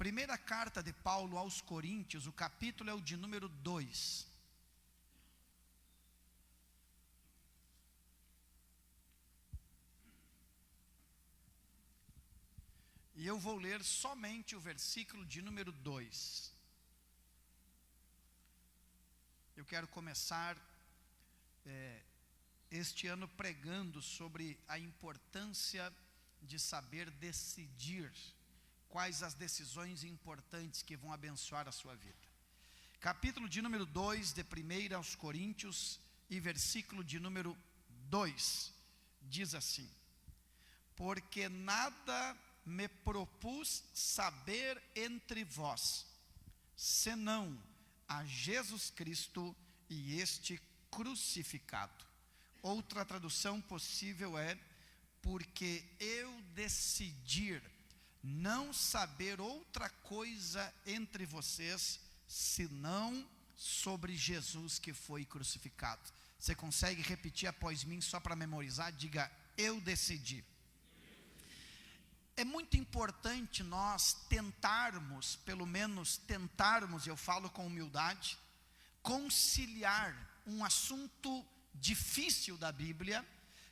Primeira carta de Paulo aos Coríntios, o capítulo é o de número 2. E eu vou ler somente o versículo de número 2. Eu quero começar este ano pregando sobre a importância de saber decidir quais as decisões importantes que vão abençoar a sua vida. Capítulo de número 2 de 1 aos Coríntios e versículo de número 2, diz assim: porque nada me propus saber entre vós, senão a Jesus Cristo e este crucificado. Outra tradução possível é: porque eu decidi não saber outra coisa entre vocês, senão sobre Jesus que foi crucificado. Você consegue repetir após mim, só para memorizar? Diga: eu decidi. É muito importante nós tentarmos, pelo menos tentarmos, eu falo com humildade, conciliar um assunto difícil da Bíblia,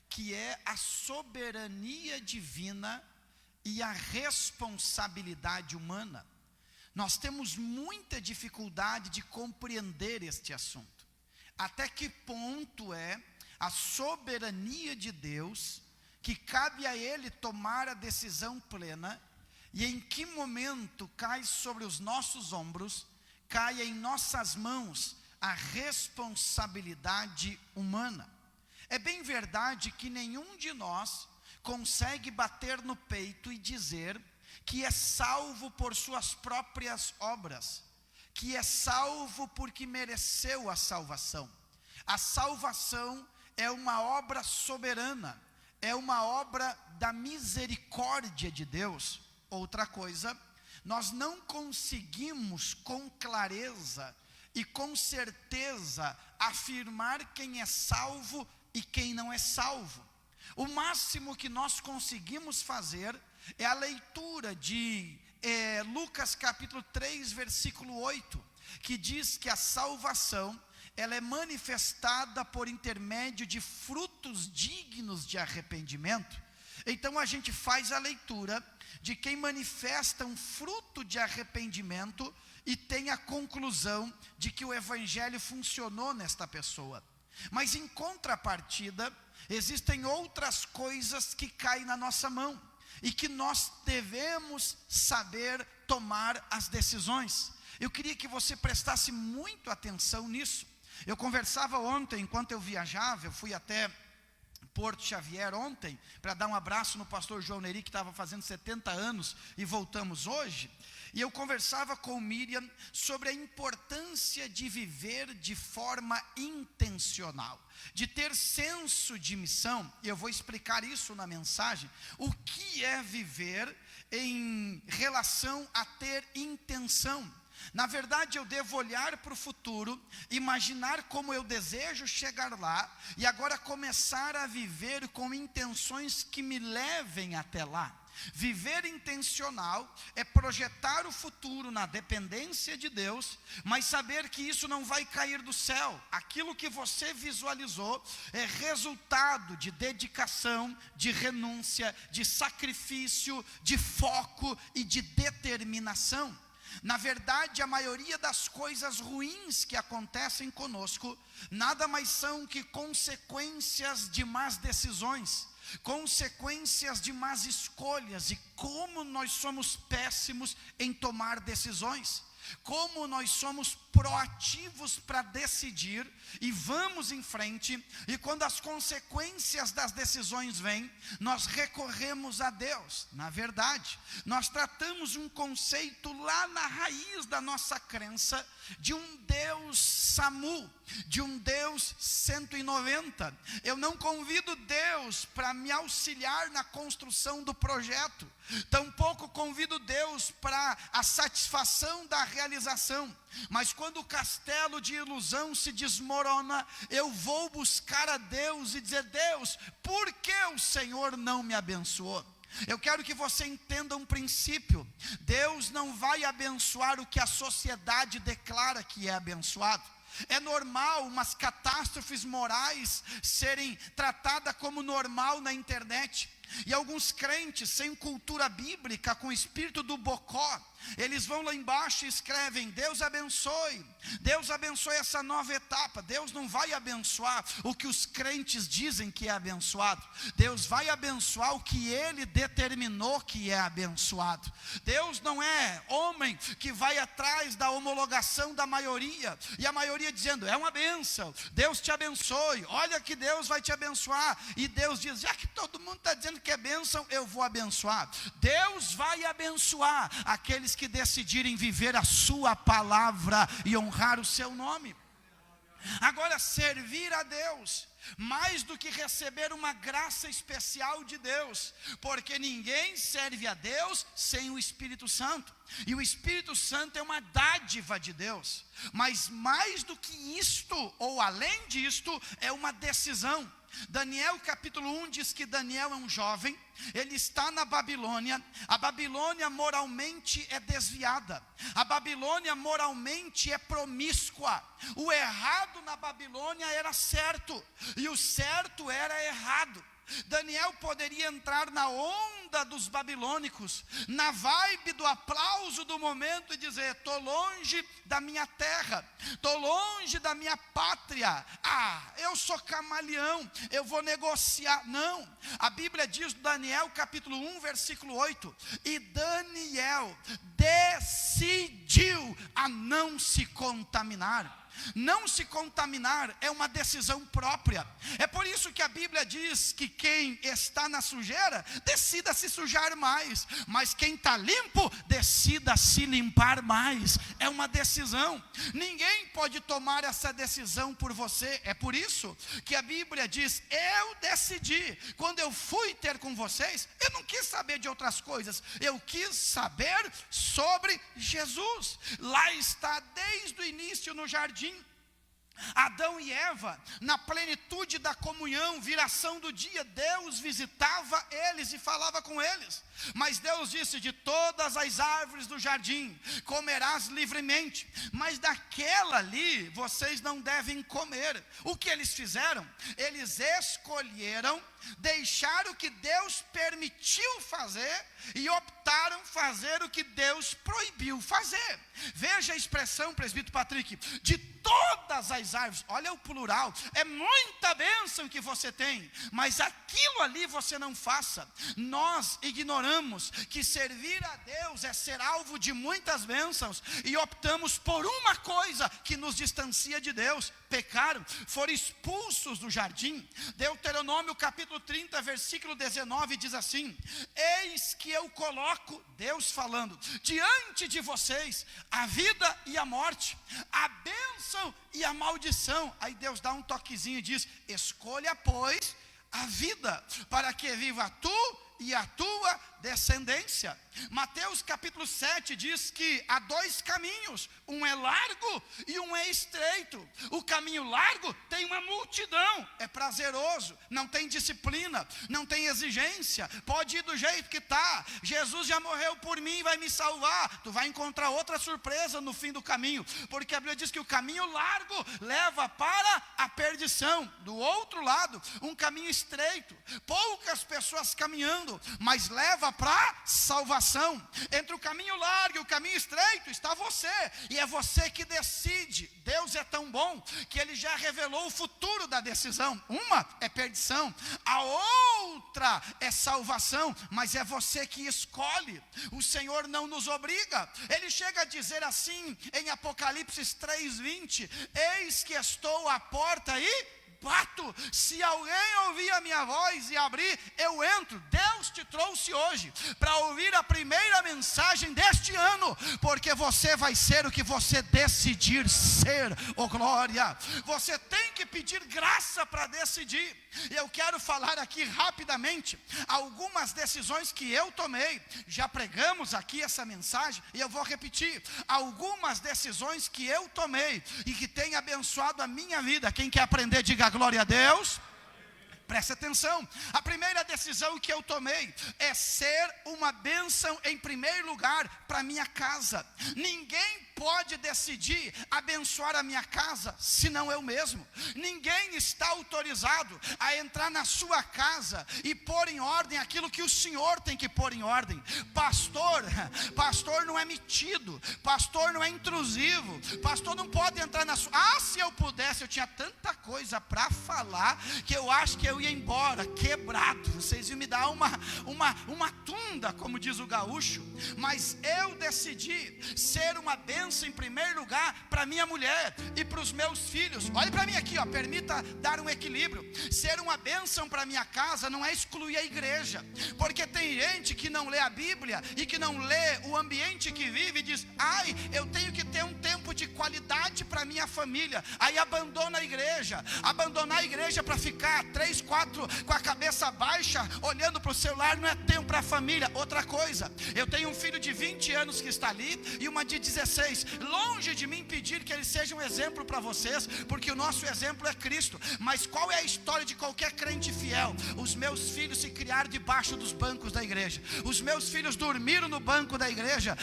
que é a soberania divina e a responsabilidade humana. Nós temos muita dificuldade de compreender este assunto. Até que ponto é a soberania de Deus, que cabe a Ele tomar a decisão plena, e em que momento cai sobre os nossos ombros, cai em nossas mãos a responsabilidade humana. É bem verdade que nenhum de nós consegue bater no peito e dizer que é salvo por suas próprias obras, que é salvo porque mereceu a salvação. A salvação é uma obra soberana, é uma obra da misericórdia de Deus. Outra coisa, nós não conseguimos com clareza e com certeza afirmar quem é salvo e quem não é salvo. O máximo que nós conseguimos fazer é a leitura de Lucas capítulo 3, versículo 8, que diz que a salvação, ela é manifestada por intermédio de frutos dignos de arrependimento. Então a gente faz a leitura de quem manifesta um fruto de arrependimento e tem a conclusão de que o evangelho funcionou nesta pessoa. Mas em contrapartida, existem outras coisas que caem na nossa mão e que nós devemos saber tomar as decisões. Eu queria que você prestasse muito atenção nisso. Eu conversava ontem, enquanto eu viajava, eu fui até Porto Xavier ontem, para dar um abraço no pastor João Neri, que estava fazendo 70 anos, e voltamos hoje. E eu conversava com Miriam sobre a importância de viver de forma intencional, de ter senso de missão. E eu vou explicar isso na mensagem, o que é viver em relação a ter intenção. Na verdade, eu devo olhar para o futuro, imaginar como eu desejo chegar lá, e agora começar a viver com intenções que me levem até lá. Viver intencional é projetar o futuro na dependência de Deus, mas saber que isso não vai cair do céu. Aquilo que você visualizou é resultado de dedicação, de renúncia, de sacrifício, de foco e de determinação. Na verdade, a maioria das coisas ruins que acontecem conosco, nada mais são que consequências de más decisões, consequências de más escolhas. E como nós somos péssimos em tomar decisões, como nós somos proativos para decidir e vamos em frente, e quando as consequências das decisões vêm, nós recorremos a Deus. Na verdade, nós tratamos um conceito lá na raiz da nossa crença, de um Deus SAMU, de um Deus 190. Eu não convido Deus para me auxiliar na construção do projeto, tampouco convido Deus para a satisfação da realização. Mas quando o castelo de ilusão se desmorona, eu vou buscar a Deus e dizer: Deus, por que o Senhor não me abençoou? Eu quero que você entenda um princípio. Deus não vai abençoar o que a sociedade declara que é abençoado. É normal umas catástrofes morais serem tratadas como normal na internet. E alguns crentes sem cultura bíblica, com o espírito do bocó, eles vão lá embaixo e escrevem: Deus abençoe essa nova etapa. Deus não vai abençoar o que os crentes dizem que é abençoado. Deus vai abençoar o que Ele determinou que é abençoado. Deus não é homem que vai atrás da homologação da maioria, e a maioria dizendo: é uma bênção, Deus te abençoe, olha que Deus vai te abençoar. E Deus diz: já que todo mundo está dizendo que é bênção, eu vou abençoar. Deus vai abençoar aqueles que decidirem viver a sua palavra e honrar o seu nome. Agora, servir a Deus, mais do que receber uma graça especial de Deus, porque ninguém serve a Deus sem o Espírito Santo, e o Espírito Santo é uma dádiva de Deus, mas mais do que isto, ou além disto, é uma decisão. Daniel capítulo 1 diz que Daniel é um jovem, ele está na Babilônia. A Babilônia moralmente é desviada, a Babilônia moralmente é promíscua. O errado na Babilônia era certo, e o certo era errado. Daniel poderia entrar na onda dos babilônicos, na vibe do aplauso do momento, e dizer: estou longe da minha terra, estou longe da minha pátria, eu sou camaleão, eu vou negociar. Não, a Bíblia diz, Daniel capítulo 1 versículo 8, e Daniel decidiu a não se contaminar. Não se contaminar é uma decisão própria. É por isso que a Bíblia diz que quem está na sujeira, decida se sujar mais, mas quem está limpo, decida se limpar mais. É uma decisão. Ninguém pode tomar essa decisão por você. É por isso que a Bíblia diz: eu decidi, quando eu fui ter com vocês, eu não quis saber de outras coisas, eu quis saber sobre Jesus. Lá está desde o início no jardim. Adão e Eva, na plenitude da comunhão, viração do dia, Deus visitava eles e falava com eles. Mas Deus disse: de todas as árvores do jardim comerás livremente, mas daquela ali vocês não devem comer. O que eles fizeram? Eles escolheram deixar o que Deus permitiu fazer e optaram fazer o que Deus proibiu fazer. Veja a expressão, presbítero Patrick: de todas as árvores. Olha o plural, é muita bênção que você tem, mas aquilo ali você não faça. Nós ignoramos que servir a Deus é ser alvo de muitas bênçãos, e optamos por uma coisa que nos distancia de Deus. Pecaram, foram expulsos do jardim. Deuteronômio capítulo 30 versículo 19 diz assim: eis que eu coloco, Deus falando, diante de vocês a vida e a morte, a bênção e a maldição. Aí Deus dá um toquezinho e diz: escolha pois a vida, para que viva tu e a tua descendência. Mateus capítulo 7 diz que há dois caminhos, um é largo e um é estreito. O caminho largo tem uma multidão, é prazeroso, não tem disciplina, não tem exigência, pode ir do jeito que está. Jesus já morreu por mim e vai me salvar. Tu vai encontrar outra surpresa no fim do caminho, porque a Bíblia diz que o caminho largo leva para a perdição. Do outro lado, um caminho estreito, poucas pessoas caminhando, mas leva para salvação. Entre o caminho largo e o caminho estreito está você, e é você que decide. Deus é tão bom que Ele já revelou o futuro da decisão. Uma é perdição, a outra é salvação, mas é você que escolhe. O Senhor não nos obriga. Ele chega a dizer assim em Apocalipse 3:20: eis que estou à porta e bato, se alguém ouvir a minha voz e abrir, eu entro. Deus te trouxe hoje para ouvir a primeira mensagem deste ano, porque você vai ser o que você decidir ser. Oh glória, você tem que pedir graça para decidir. E eu quero falar aqui rapidamente algumas decisões que eu tomei. Já pregamos aqui essa mensagem e eu vou repetir algumas decisões que eu tomei e que tem abençoado a minha vida. Quem quer aprender, diga glória a Deus. Preste atenção, a primeira decisão que eu tomei é ser uma bênção em primeiro lugar para minha casa. Ninguém pode decidir abençoar a minha casa, senão eu mesmo. Ninguém está autorizado a entrar na sua casa e pôr em ordem aquilo que o Senhor tem que pôr em ordem. Pastor não é metido, pastor não é intrusivo, pastor não pode entrar na sua... se eu pudesse, eu tinha tanta coisa para falar, que eu acho que eu ia embora, quebrado, vocês iam me dar uma tunda, como diz o gaúcho. Mas eu decidi ser uma bênção em primeiro lugar para minha mulher e para os meus filhos. Olhe para mim aqui, permita dar um equilíbrio. Ser uma bênção para minha casa não é excluir a igreja, porque tem gente que não lê a Bíblia e que não lê o ambiente que vive e diz: eu tenho que ter um tempo de qualidade para minha família. Aí abandona a igreja. Abandonar a igreja para ficar 3, 4 com a cabeça baixa, olhando para o celular, não é tempo para a família. Outra coisa, eu tenho um filho de 20 anos que está ali e uma de 16. Longe de mim pedir que ele seja um exemplo para vocês, porque o nosso exemplo é Cristo. Mas qual é a história de qualquer crente fiel? Os meus filhos se criaram debaixo dos bancos da igreja. Os meus filhos dormiram no banco da igreja.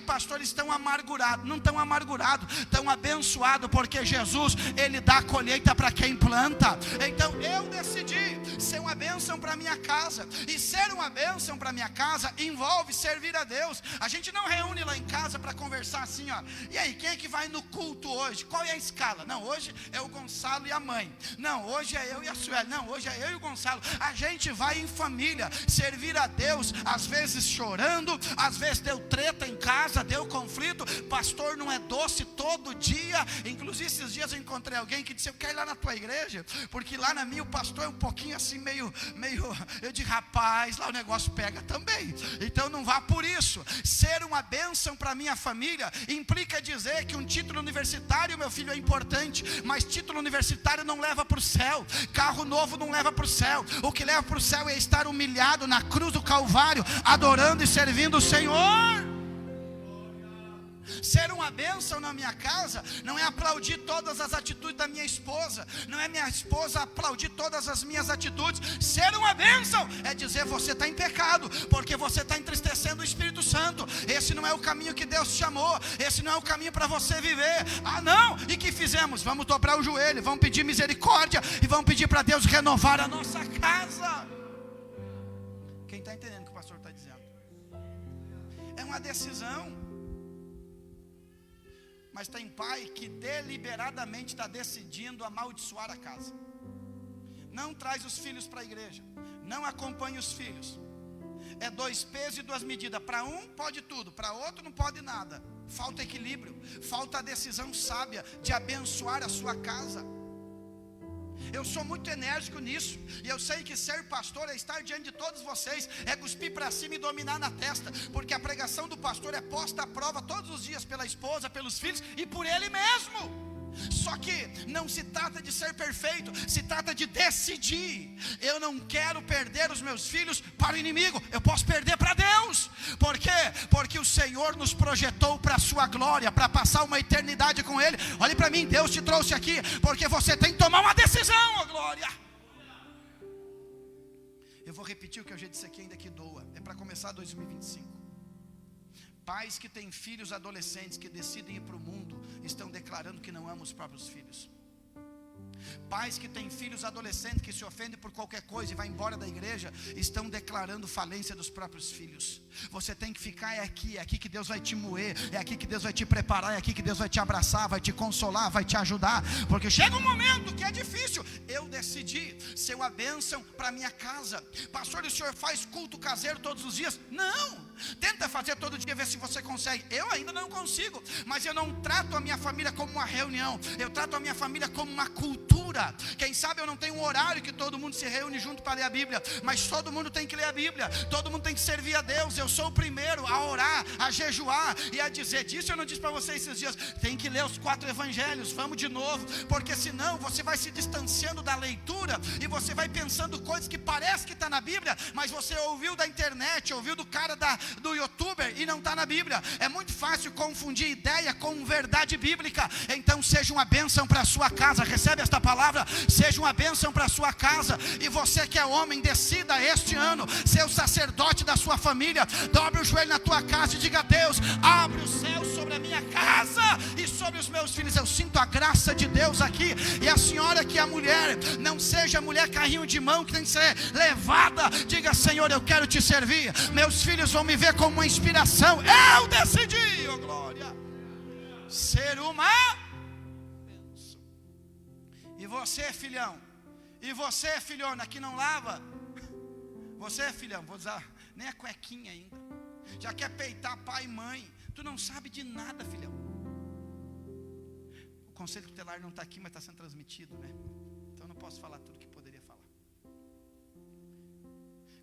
Pastor, eles estão amargurados. Não estão amargurados, estão abençoados, porque Jesus, Ele dá a colheita para quem planta. Então eu decidi ser uma bênção para minha casa. E ser uma bênção para minha casa envolve servir a Deus. A gente não reúne lá em casa para conversar assim, e aí, quem é que vai no culto hoje? Qual é a escala? Não, hoje é o Gonçalo e a mãe. Não, hoje é eu e a Sueli. Não, hoje é eu e o Gonçalo. A gente vai em família servir a Deus, às vezes chorando, às vezes deu treta em casa, deu conflito. Pastor, não é doce todo dia. Inclusive esses dias eu encontrei alguém que disse: eu quero ir lá na tua igreja, porque lá na minha o pastor é um pouquinho assim, meio eu digo: rapaz, lá o negócio pega também. Então não vá por isso. Ser uma bênção para minha família implica dizer que um título universitário, meu filho, é importante, mas título universitário não leva para o céu. Carro novo não leva para o céu. O que leva para o céu é estar humilhado na cruz do Calvário, adorando e servindo o Senhor. Ser uma bênção na minha casa não é aplaudir todas as atitudes da minha esposa, não é minha esposa aplaudir todas as minhas atitudes. Ser uma bênção é dizer: você está em pecado, porque você está entristecendo o Espírito Santo. Esse não é o caminho que Deus te chamou, esse não é o caminho para você viver. Não, e que fizemos? Vamos dobrar o joelho, vamos pedir misericórdia e vamos pedir para Deus renovar a nossa casa. Quem está entendendo o que o pastor está dizendo? É uma decisão. Mas tem pai que deliberadamente está decidindo amaldiçoar a casa. Não traz os filhos para a igreja, não acompanha os filhos. É 2 pesos e 2 medidas. Para um pode tudo, para outro não pode nada. Falta equilíbrio, falta a decisão sábia de abençoar a sua casa. Eu sou muito enérgico nisso, e eu sei que ser pastor é estar diante de todos vocês, é cuspir para cima e dominar na testa, porque a pregação do pastor é posta à prova todos os dias pela esposa, pelos filhos e por ele mesmo. Só que não se trata de ser perfeito, se trata de decidir. Eu não quero perder os meus filhos para o inimigo, eu posso perder para Deus. Por quê? Porque o Senhor nos projetou para a sua glória, para passar uma eternidade com Ele. Olhe para mim, Deus te trouxe aqui porque você tem que tomar uma decisão, ó glória. Eu vou repetir o que eu já disse aqui, ainda que doa. É para começar 2025. Pais que têm filhos adolescentes que decidem ir para o mundo estão declarando que não amam os próprios filhos. Pais que têm filhos adolescentes que se ofendem por qualquer coisa e vai embora da igreja, estão declarando falência dos próprios filhos. Você tem que ficar, é aqui que Deus vai te moer, é aqui que Deus vai te preparar, é aqui que Deus vai te abraçar, vai te consolar, vai te ajudar, porque chega um momento que é difícil. Eu decidi ser uma bênção para minha casa. Pastor, o senhor faz culto caseiro todos os dias? Não, tenta fazer todo dia, ver se você consegue. Eu ainda não consigo, mas eu não trato a minha família como uma reunião, eu trato a minha família como uma cultura. Quem sabe eu não tenho um horário que todo mundo se reúne junto para ler a Bíblia, mas todo mundo tem que ler a Bíblia, todo mundo tem que servir a Deus. Eu sou o primeiro a orar, a jejuar e a dizer. Disso eu não disse para vocês esses dias: tem que ler os 4 evangelhos, vamos de novo, porque senão você vai se distanciando da leitura e você vai pensando coisas que parece que está na Bíblia, mas você ouviu da internet, ouviu do cara do youtuber e não está na Bíblia. É muito fácil confundir ideia com verdade bíblica. Então seja uma bênção para a sua casa. Recebe esta palavra? Seja uma bênção para a sua casa. E você que é homem, decida este ano ser o sacerdote da sua família. Dobre o joelho na tua casa e diga: Deus, abre o céu sobre a minha casa e sobre os meus filhos. Eu sinto a graça de Deus aqui. E a senhora que é a mulher, não seja mulher carrinho de mão que tem que ser levada. Diga: Senhor, eu quero te servir. Meus filhos vão me ver como uma inspiração. Eu decidi, oh glória, ser uma bênção. E você, filhão, e você, filhona, que não lava, você, filhão, vou usar nem a cuequinha ainda, já quer peitar pai e mãe. Tu não sabe de nada, filhão. O conselho tutelar não está aqui, mas está sendo transmitido, né? Então eu não posso falar tudo que poderia falar.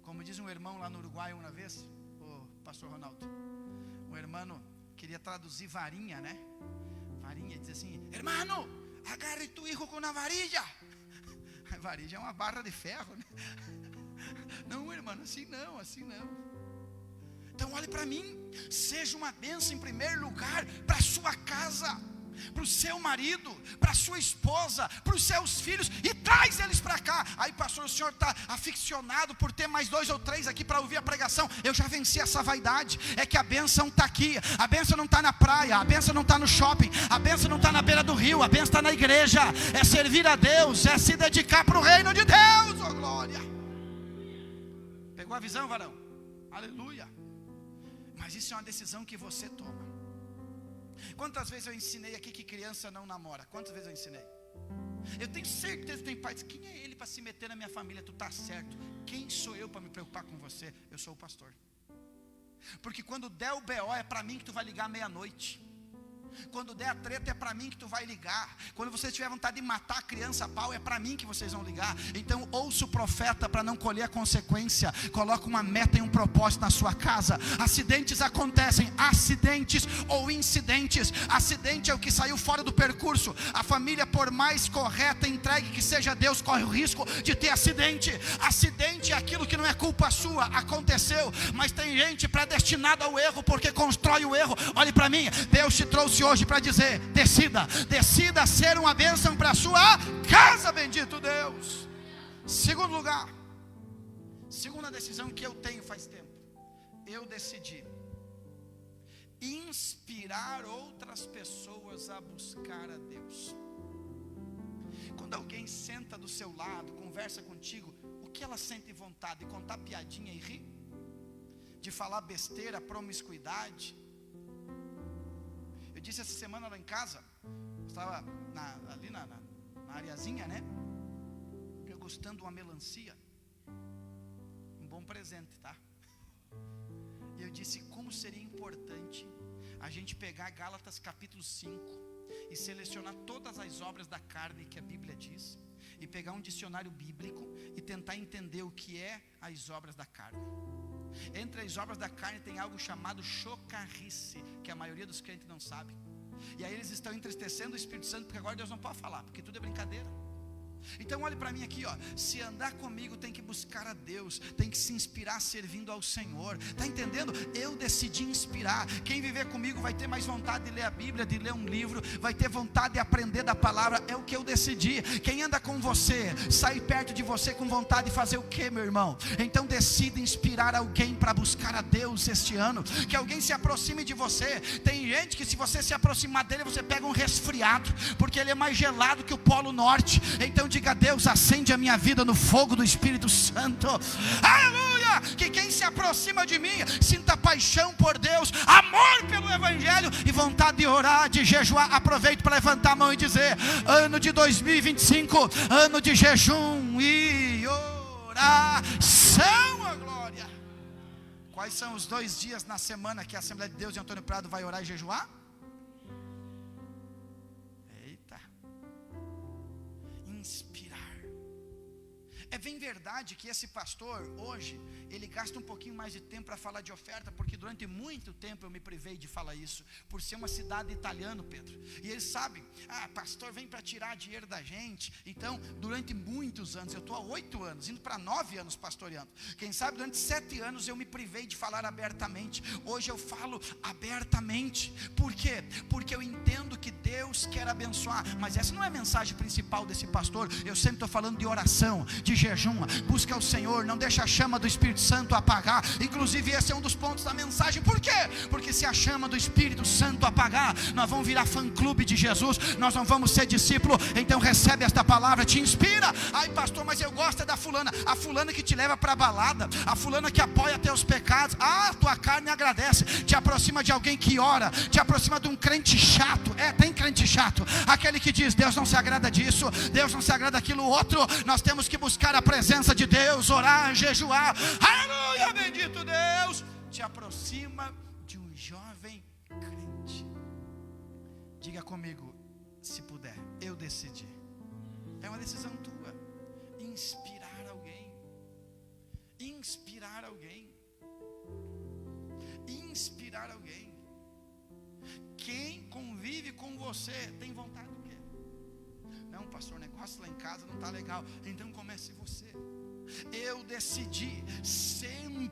Como diz um irmão lá no Uruguai uma vez, o pastor Ronaldo, um irmão queria traduzir varinha, né? Varinha, diz assim: hermano, agarre tu hijo com a varilla. A varilla é uma barra de ferro, né? Não, irmão, assim não, assim não. Então olhe para mim, seja uma bênção em primeiro lugar para a sua casa, para o seu marido, para a sua esposa, para os seus filhos, e traz eles para cá. Aí, pastor, o senhor está aficionado por ter mais 2 ou 3 aqui para ouvir a pregação. Eu já venci essa vaidade. É que a bênção está aqui. A bênção não está na praia, a bênção não está no shopping, a bênção não está na beira do rio, a bênção está na igreja. É servir a Deus, é se dedicar para o reino de Deus, oh glória. Pegou a visão, varão? Aleluia. Mas isso é uma decisão que você toma. Quantas vezes eu ensinei aqui que criança não namora? Quantas vezes eu ensinei? Eu tenho certeza que tem pais: quem é ele para se meter na minha família? Tu está certo. Quem sou eu para me preocupar com você? Eu sou o pastor. Porque quando der o BO é para mim que tu vai ligar meia-noite. Quando der a treta é para mim que tu vai ligar. Quando você tiver vontade de matar a criança a pau, é para mim que vocês vão ligar. Então ouça o profeta para não colher a consequência. Coloca uma meta e um propósito na sua casa. Acidentes acontecem, acidentes ou incidentes. Acidente é o que saiu fora do percurso. A família, por mais correta e entregue que seja a Deus, corre o risco de ter acidente. Acidente é aquilo que não é culpa sua, aconteceu. Mas tem gente predestinada ao erro porque constrói o erro. Olhe para mim, Deus te trouxe hoje para dizer: decida ser uma bênção para a sua casa, bendito Deus. Segundo lugar, segunda decisão que eu tenho faz tempo, eu decidi inspirar outras pessoas a buscar a Deus. Quando alguém senta do seu lado, conversa contigo, o que ela sente vontade? De contar piadinha e rir? De falar besteira, promiscuidade? Eu disse essa semana lá em casa, eu estava ali na areazinha, né? Degustando uma melancia. Um bom presente, tá? E eu disse como seria importante a gente pegar Gálatas capítulo 5 e selecionar todas as obras da carne que a Bíblia diz, e pegar um dicionário bíblico e tentar entender o que é as obras da carne. Entre as obras da carne tem algo chamado chocarrice, que a maioria dos crentes não sabe. E aí eles estão entristecendo o Espírito Santo, porque agora Deus não pode falar, porque tudo é brincadeira. Então olhe para mim aqui, ó. Se andar comigo tem que buscar a Deus, tem que se inspirar servindo ao Senhor. Está entendendo? Eu decidi inspirar. Quem viver comigo vai ter mais vontade de ler a Bíblia, de ler um livro, vai ter vontade de aprender da palavra. É o que eu decidi. Quem anda com você, sai perto de você com vontade de fazer o que, meu irmão? Então decida inspirar alguém para buscar a Deus este ano. Que alguém se aproxime de você. Tem gente que se você se aproximar dele, você pega um resfriado, porque ele é mais gelado que o Polo Norte. Então diga: Deus, acende a minha vida no fogo do Espírito Santo. Aleluia! Que quem se aproxima de mim sinta paixão por Deus, amor pelo Evangelho e vontade de orar, de jejuar. Aproveito para levantar a mão e dizer: ano de 2025, ano de jejum e oração, a glória. Quais são os 2 dias na semana que a Assembleia de Deus de Antônio Prado vai orar e jejuar? É bem verdade que esse pastor, hoje, ele gasta um pouquinho mais de tempo para falar de oferta, porque durante muito tempo eu me privei de falar isso, por ser uma cidade italiana, Pedro. E eles sabem, pastor vem para tirar dinheiro da gente. Então, durante muitos anos, eu estou há 8 anos, indo para 9 anos pastoreando. Quem sabe durante 7 anos eu me privei de falar abertamente. Hoje eu falo abertamente. Por quê? Porque eu entendo que Deus quer abençoar. Mas essa não é a mensagem principal desse pastor. Eu sempre estou falando de oração, de jejum, busca o Senhor, não deixa a chama do Espírito Santo apagar. Inclusive esse é um dos pontos da mensagem. Por quê? Porque se a chama do Espírito Santo apagar, nós vamos virar fã-clube de Jesus, nós não vamos ser discípulo. Então recebe esta palavra, te inspira. Ai pastor, mas eu gosto da fulana, a fulana que te leva para a balada, a fulana que apoia teus pecados. Tua carne agradece, te aproxima de alguém que ora, te aproxima de um crente chato. Tem crente chato, aquele que diz, Deus não se agrada disso, Deus não se agrada daquilo outro. Nós temos que buscar a presença de Deus, orar, jejuar. Aleluia, bendito Deus. Te aproxima de um jovem crente. Diga comigo, se puder, eu decidi. É uma decisão tua. Inspirar alguém. Inspirar alguém. Inspirar alguém. Quem convive com você tem vontade do quê? Não, pastor, o negócio lá em casa não está legal. Então comece você. Eu decidi sempre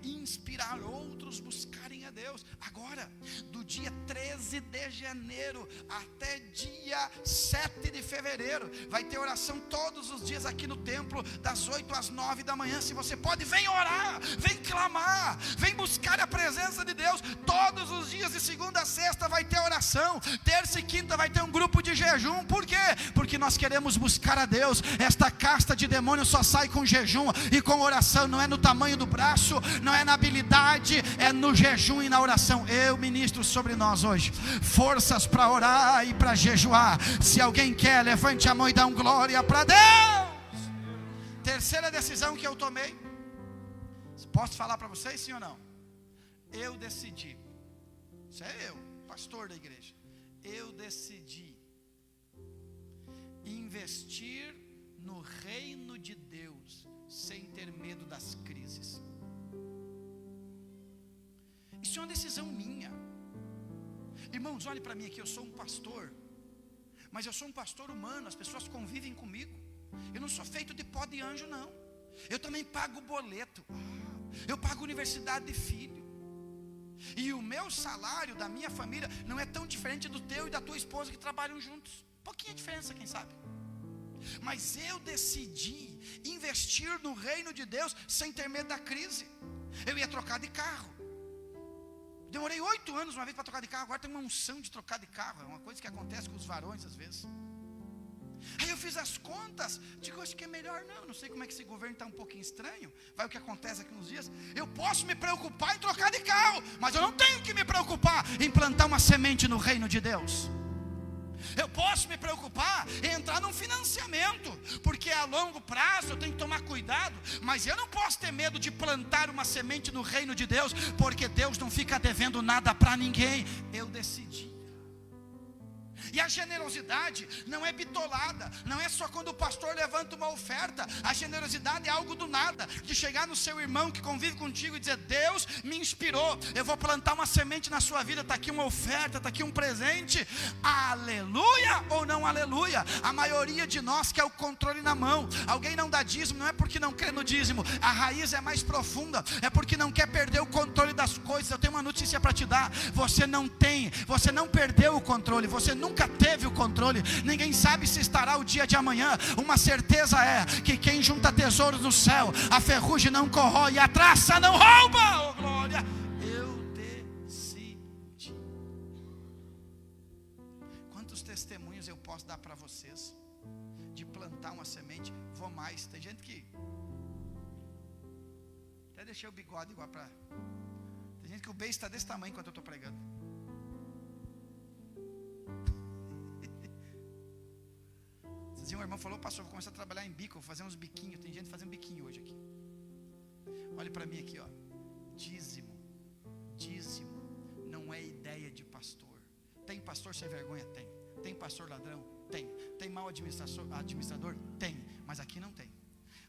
inspirar outros buscarem a Deus. Agora, do dia 13 de janeiro até dia 7 de fevereiro, vai ter oração todos os dias aqui no templo, das 8 às 9 da manhã. Se você pode, vem orar, vem clamar, vem buscar a presença de Deus. Todos os dias, de segunda a sexta, vai ter oração. Terça e quinta vai ter um grupo de jejum. Por quê? Porque nós queremos buscar a Deus. Esta casta de demônios só sai com jejum e com oração. Não é no tamanho do braço, não é na habilidade, é no jejum e na oração. Eu ministro sobre nós hoje forças para orar e para jejuar. Se alguém quer, levante a mão e dá um glória para Deus. Terceira decisão que eu tomei, posso falar para vocês, sim ou não? Eu decidi, isso é eu, pastor da igreja, eu decidi investir no reino de Deus sem ter medo das crises. Isso é uma decisão minha. Irmãos, olhe para mim aqui, eu sou um pastor, mas eu sou um pastor humano, as pessoas convivem comigo. Eu não sou feito de pó de anjo, não. Eu também pago boleto, eu pago universidade de filho. E o meu salário da minha família não é tão diferente do teu e da tua esposa que trabalham juntos. Pouquinha diferença, quem sabe. Mas eu decidi investir no reino de Deus sem ter medo da crise. Eu ia trocar de carro. Demorei 8 anos uma vez para trocar de carro. Agora tem uma unção de trocar de carro. É uma coisa que acontece com os varões às vezes. Aí eu fiz as contas. Digo, acho que é melhor não sei como é que esse governo está um pouquinho estranho. Vai o que acontece aqui uns dias. Eu posso me preocupar em trocar de carro, mas eu não tenho que me preocupar em plantar uma semente no reino de Deus. Eu posso me preocupar em entrar num financiamento, porque a longo prazo eu tenho que tomar cuidado. Mas eu não posso ter medo de plantar uma semente no reino de Deus, porque Deus não fica devendo nada para ninguém. Eu decidi. E a generosidade não é bitolada, não é só quando o pastor levanta uma oferta. A generosidade é algo do nada, de chegar no seu irmão que convive contigo e dizer, Deus me inspirou, eu vou plantar uma semente na sua vida, está aqui uma oferta, está aqui um presente. Aleluia ou não aleluia? A maioria de nós quer o controle na mão. Alguém não dá dízimo, não é porque não crê no dízimo, a raiz é mais profunda, é porque não quer perder o controle das coisas. Eu tenho uma notícia para te dar, você não perdeu o controle, você nunca teve o controle. Ninguém sabe se estará o dia de amanhã. Uma certeza é que quem junta tesouros no céu, a ferrugem não corrói e a traça não rouba. Oh glória! Eu decidi. Quantos testemunhos eu posso dar para vocês de plantar uma semente? Vou mais, tem gente que até deixei o bigode igual para... Tem gente que o beijo está desse tamanho enquanto eu estou pregando. Um irmão falou, pastor, vou começar a trabalhar em bico, vou fazer uns biquinhos. Tem gente fazendo biquinho hoje aqui. Olhe para mim aqui, ó. Dízimo não é ideia de pastor. Tem pastor sem vergonha? Tem pastor ladrão? Tem mau administrador? Tem, mas aqui não tem.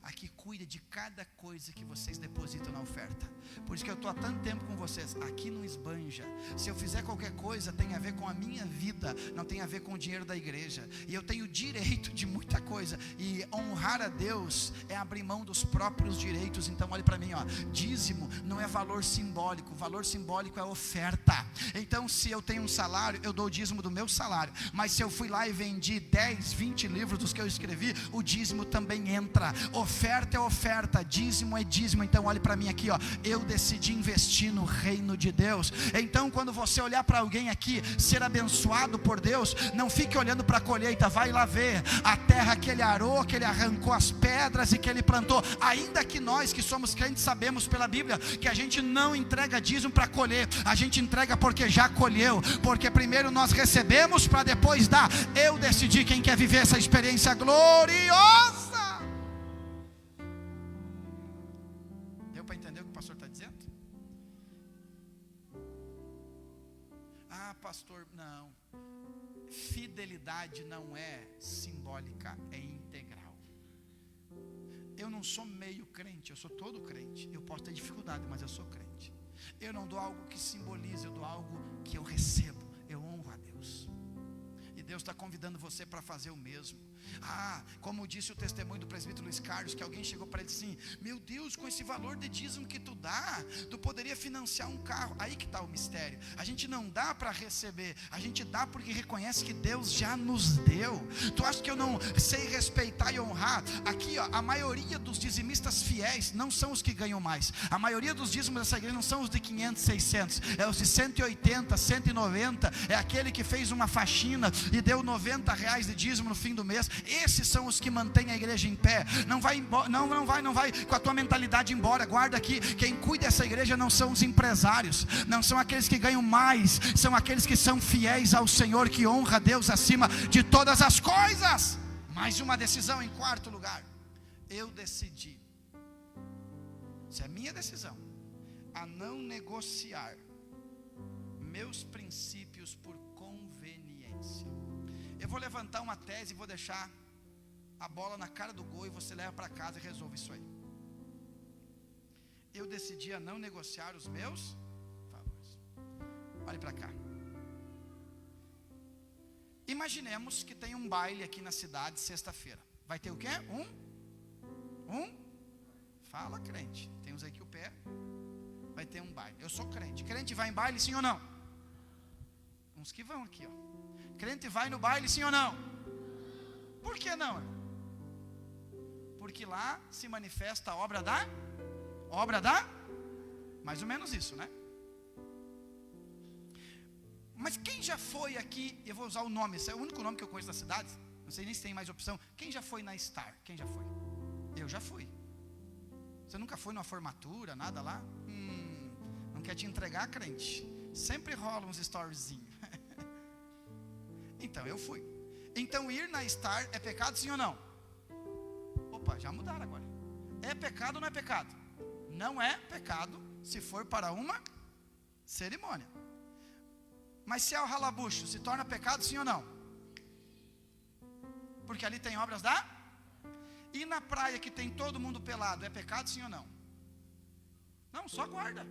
aqui cuida de cada coisa que vocês depositam na oferta. Por isso que eu estou há tanto tempo com vocês. Aqui não esbanja. Se eu fizer qualquer coisa, tem a ver com a minha vida, não tem a ver com o dinheiro da igreja. E eu tenho direito de muita coisa. E honrar a Deus é abrir mão dos próprios direitos. Então olhe para mim, ó. Dízimo não é valor simbólico. Valor simbólico é oferta. Então se eu tenho um salário, eu dou o dízimo do meu salário. Mas se eu fui lá e vendi 10, 20 livros dos que eu escrevi, o dízimo também entra. Oferta é oferta, dízimo é dízimo. Então olhe para mim aqui, ó. Eu decidi investir no reino de Deus. Então quando você olhar para alguém aqui ser abençoado por Deus, não fique olhando para a colheita. Vai lá ver a terra que ele arou, que ele arrancou as pedras e que ele plantou. Ainda que nós que somos crentes sabemos pela Bíblia que a gente não entrega dízimo para colher, a gente entrega porque já colheu, porque primeiro nós recebemos para depois dar. Eu decidi. Quem quer viver essa experiência gloriosa? Deu para entender o que o pastor está dizendo? Ah, pastor, não. Fidelidade não é simbólica, é integral. Eu não sou meio crente, eu sou todo crente. Eu posso ter dificuldade, mas eu sou crente. Eu não dou algo que simbolize, eu dou algo que eu recebo. Eu honro a Deus. E Deus está convidando você para fazer o mesmo. Ah, como disse o testemunho do presbítero Luiz Carlos, que alguém chegou para ele assim: meu Deus, com esse valor de dízimo que tu dá, tu poderia financiar um carro. Aí que está o mistério. A gente não dá para receber, a gente dá porque reconhece que Deus já nos deu. Tu acha que eu não sei respeitar e honrar? Aqui, ó, a maioria dos dizimistas fiéis não são os que ganham mais. A maioria dos dízimos dessa igreja não são os de 500, 600, é os de 180, 190. É aquele que fez uma faxina e deu R$90 de dízimo no fim do mês. Esses são os que mantêm a igreja em pé. Não vai com a tua mentalidade embora. Guarda aqui, quem cuida dessa igreja não são os empresários, não são aqueles que ganham mais, são aqueles que são fiéis ao Senhor, que honra a Deus acima de todas as coisas. Mais uma decisão em quarto lugar. Eu decidi, isso é minha decisão, a não negociar meus princípios por conveniência. Eu vou levantar uma tese e vou deixar a bola na cara do gol, e você leva para casa e resolve isso aí. Eu decidi a não negociar os meus valores. Olhe para cá. Imaginemos que tem um baile aqui na cidade sexta-feira. Vai ter o quê? Fala, crente. Tem uns aí que o pé. Vai ter um baile. Eu sou crente. Crente vai em baile, sim ou não? Uns que vão aqui, ó. Crente vai no baile, sim ou não? Por que não? Porque lá se manifesta a obra da? Mais ou menos isso, né? Mas quem já foi aqui, eu vou usar o nome, esse é o único nome que eu conheço da cidade, não sei nem se tem mais opção. Quem já foi na Star? Quem já foi? Eu já fui. Você nunca foi numa formatura, nada lá? Não quer te entregar, crente? Sempre rola uns storyzinhos. Então eu fui. Então ir na Star é pecado, sim ou não? Opa, já mudaram agora. É pecado ou não é pecado? Não é pecado se for para uma cerimônia. Mas se é o ralabucho, se torna pecado, sim ou não? Porque ali tem obras da? E na praia que tem todo mundo pelado, é pecado, sim ou não? Não, só guarda.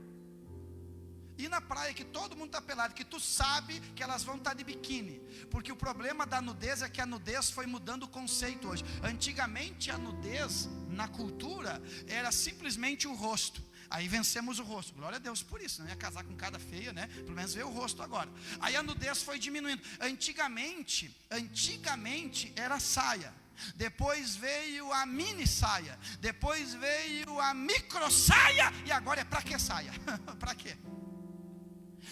E na praia que todo mundo está pelado, que tu sabe que elas vão estar de biquíni. Porque o problema da nudez é que a nudez foi mudando o conceito hoje. Antigamente a nudez, na cultura, era simplesmente o rosto. Aí vencemos o rosto, glória a Deus por isso. Não ia casar com cada feia, né? Pelo menos ver o rosto agora. Aí a nudez foi diminuindo. Antigamente era saia. Depois veio a mini saia. Depois veio a micro saia. E agora é para que saia? Para quê?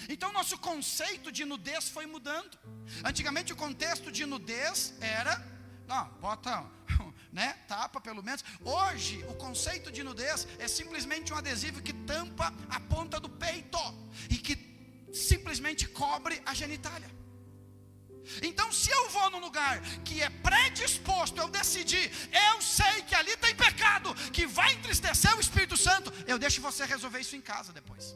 Então nosso conceito de nudez foi mudando. Antigamente o contexto de nudez era, não, bota, né, tapa pelo menos. Hoje o conceito de nudez é simplesmente um adesivo que tampa a ponta do peito e que simplesmente cobre a genitália. Então se eu vou num lugar que é predisposto, eu decidi, eu sei que ali tem pecado, que vai entristecer o Espírito Santo, eu deixo você resolver isso em casa depois.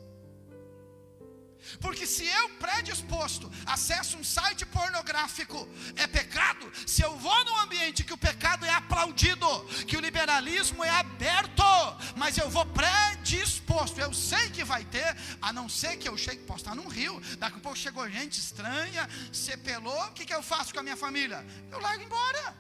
Porque se eu predisposto acesso um site pornográfico, é pecado. Se eu vou num ambiente que o pecado é aplaudido, que o liberalismo liberalismo é aberto, mas eu vou predisposto. Eu sei que vai ter, a não ser que eu chegue, posso estar num rio, daqui a pouco chegou gente estranha, sepelou, o que eu faço com a minha família? Eu largo embora.